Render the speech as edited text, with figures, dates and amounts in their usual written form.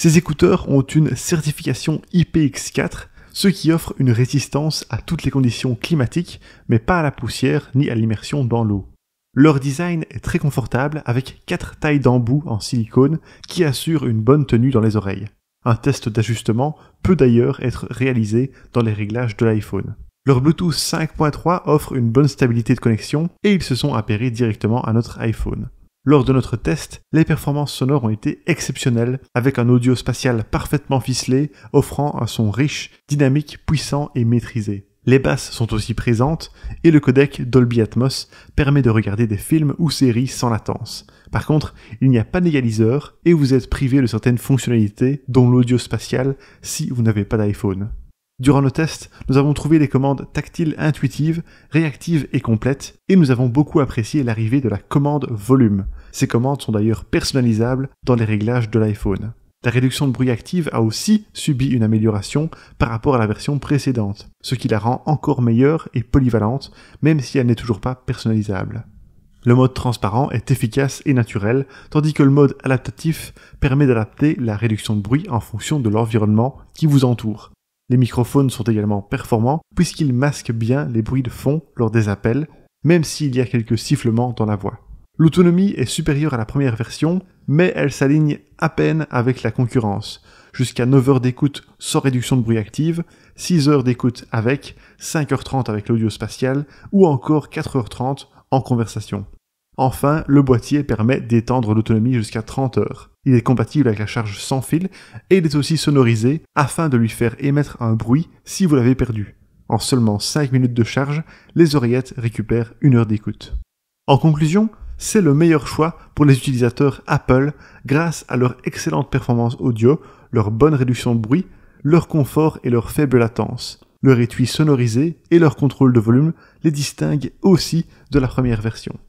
Ces écouteurs ont une certification IPX4, ce qui offre une résistance à toutes les conditions climatiques, mais pas à la poussière ni à l'immersion dans l'eau. Leur design est très confortable avec 4 tailles d'embout en silicone qui assurent une bonne tenue dans les oreilles. Un test d'ajustement peut d'ailleurs être réalisé dans les réglages de l'iPhone. Leur Bluetooth 5.3 offre une bonne stabilité de connexion et ils se sont appairés directement à notre iPhone. Lors de notre test, les performances sonores ont été exceptionnelles, avec un audio spatial parfaitement ficelé, offrant un son riche, dynamique, puissant et maîtrisé. Les basses sont aussi présentes, et le codec Dolby Atmos permet de regarder des films ou séries sans latence. Par contre, il n'y a pas d'égaliseur, et vous êtes privé de certaines fonctionnalités, dont l'audio spatial, si vous n'avez pas d'iPhone. Durant nos tests, nous avons trouvé les commandes tactiles intuitives, réactives et complètes, et nous avons beaucoup apprécié l'arrivée de la commande volume. Ces commandes sont d'ailleurs personnalisables dans les réglages de l'iPhone. La réduction de bruit active a aussi subi une amélioration par rapport à la version précédente, ce qui la rend encore meilleure et polyvalente, même si elle n'est toujours pas personnalisable. Le mode transparent est efficace et naturel, tandis que le mode adaptatif permet d'adapter la réduction de bruit en fonction de l'environnement qui vous entoure. Les microphones sont également performants puisqu'ils masquent bien les bruits de fond lors des appels, même s'il y a quelques sifflements dans la voix. L'autonomie est supérieure à la première version, mais elle s'aligne à peine avec la concurrence. Jusqu'à 9 heures d'écoute sans réduction de bruit active, 6 heures d'écoute avec, 5h30 avec l'audio spatial ou encore 4h30 en conversation. Enfin, le boîtier permet d'étendre l'autonomie jusqu'à 30 heures. Il est compatible avec la charge sans fil et il est aussi sonorisé afin de lui faire émettre un bruit si vous l'avez perdu. En seulement 5 minutes de charge, les oreillettes récupèrent 1 heure d'écoute. En conclusion, c'est le meilleur choix pour les utilisateurs Apple grâce à leur excellente performance audio, leur bonne réduction de bruit, leur confort et leur faible latence. Leur étui sonorisé et leur contrôle de volume les distinguent aussi de la première version.